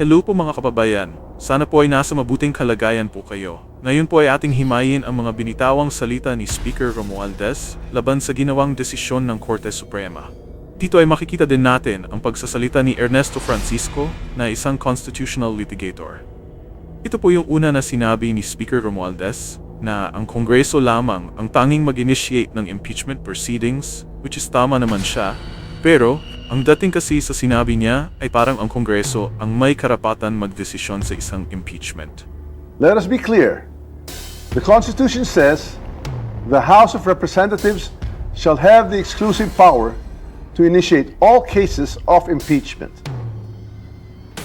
Hello po mga kababayan, sana po ay nasa mabuting kalagayan po kayo. Ngayon po ay ating himayin ang mga binitawang salita ni Speaker Romualdez laban sa ginawang desisyon ng Korte Suprema. Dito ay makikita din natin ang pagsasalita ni Ernesto Francisco na isang constitutional litigator. Ito po yung una na sinabi ni Speaker Romualdez na ang Kongreso lamang ang tanging mag-initiate ng impeachment proceedings, which is tama naman siya, pero ang dating kasi sa sinabi niya ay parang ang Kongreso ang may karapatan magdesisyon sa isang impeachment. Let us be clear. The Constitution says the House of Representatives shall have the exclusive power to initiate all cases of impeachment.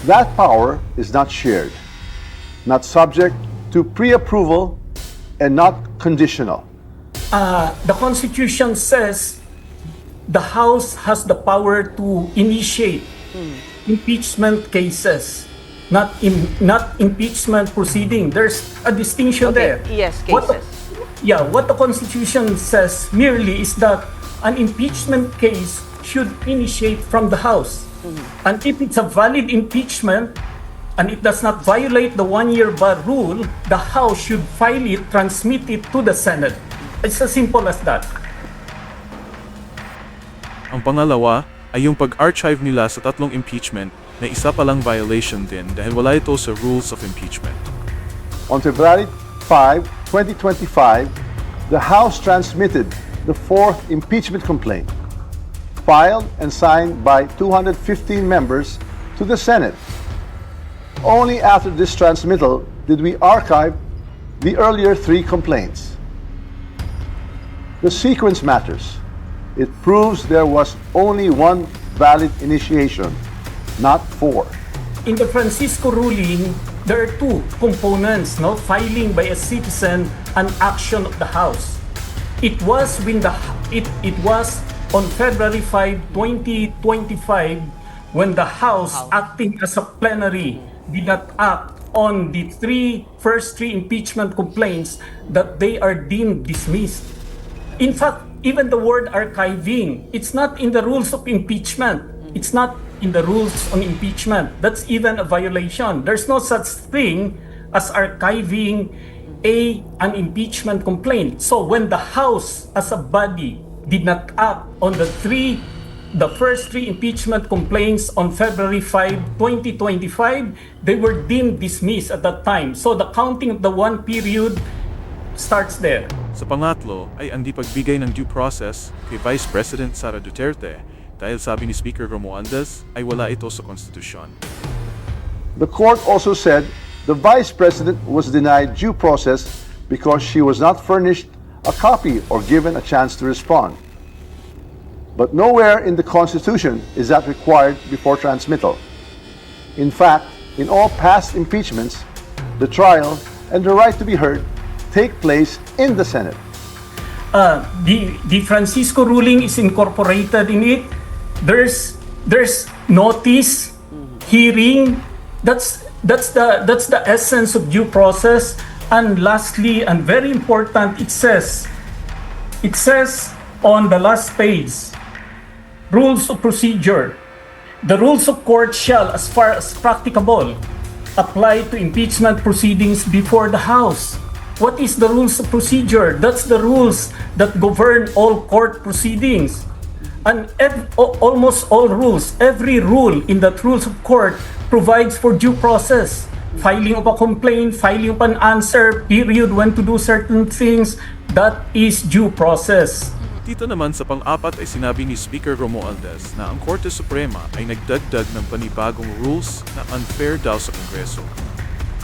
That power is not shared, not subject to pre-approval, and not conditional. The Constitution says the House has the power to initiate impeachment cases, not impeachment proceeding. There's a distinction there. Yes, What cases. what the Constitution says merely is that an impeachment case should initiate from the House. And if it's a valid impeachment, and it does not violate the one-year bar rule, the House should file it, transmit it to the Senate. It's as simple as that. Ang pangalawa ay yung pag-archive nila sa tatlong impeachment na isa palang violation din dahil wala ito sa rules of impeachment. On February 5, 2025, the House transmitted the fourth impeachment complaint, filed and signed by 215 members to the Senate. Only after this transmittal did we archive the earlier three complaints. The sequence matters. It proves there was only one valid initiation, not four. In the Francisco ruling, there are two components, no? Filing by a citizen and action of the House. It was it was on February 5, 2025 when the House acting as a plenary did not act on the first three impeachment complaints that they are deemed dismissed. In fact, even the word archiving, it's not in the rules of impeachment. It's not in the rules on impeachment. That's even a violation. There's no such thing as archiving an impeachment complaint. So when the House as a body did not act on the first three impeachment complaints on February 5, 2025, they were deemed dismissed at that time. So the counting of the one period starts there. Sa pangatlo ay ang di pagbigay ng due process kay Vice President Sara Duterte dahil sabi ni Speaker Romualdez ay wala ito sa konstitusyon. The court also said the Vice President was denied due process because she was not furnished a copy or given a chance to respond. But nowhere in the Constitution is that required before transmittal. In fact, in all past impeachments, the trial and the right to be heard take place in the Senate. The Francisco ruling is incorporated in it. There's notice, hearing. That's the essence of due process. And lastly, and very important, it says on the last page, rules of procedure. The rules of court shall, as far as practicable, apply to impeachment proceedings before the House. What is the rules of procedure? That's the rules that govern all court proceedings. And almost all rules, every rule in that rules of court provides for due process. Filing of a complaint, filing of an answer, period when to do certain things, that is due process. Dito naman sa pang-apat ay sinabi ni Speaker Romualdez na ang Korte Suprema ay nagdagdag ng panibagong rules na unfair daw sa Kongreso.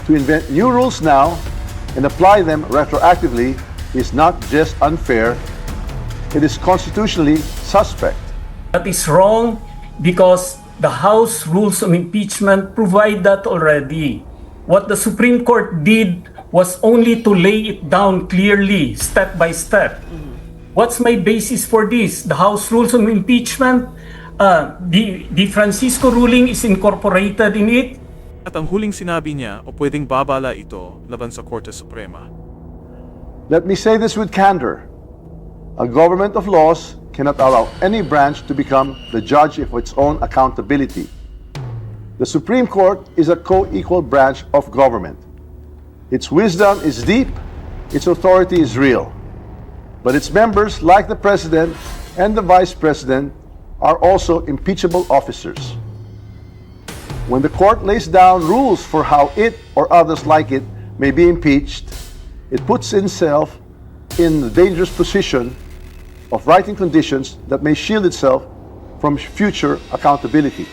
To invent new rules now and apply them retroactively is not just unfair, it is constitutionally suspect. That is wrong because the House rules on impeachment provide that already. What the Supreme Court did was only to lay it down clearly, step by step. What's my basis for this? The House rules on impeachment, the Francisco ruling is incorporated in it. At ang huling sinabi niya o pwedeng babala ito laban sa Korte Suprema. Let me say this with candor. A government of laws cannot allow any branch to become the judge of its own accountability. The Supreme Court is a co-equal branch of government. Its wisdom is deep, its authority is real. But its members, like the President and the Vice President, are also impeachable officers. When the court lays down rules for how it or others like it may be impeached, it puts itself in the dangerous position of writing conditions that may shield itself from future accountability.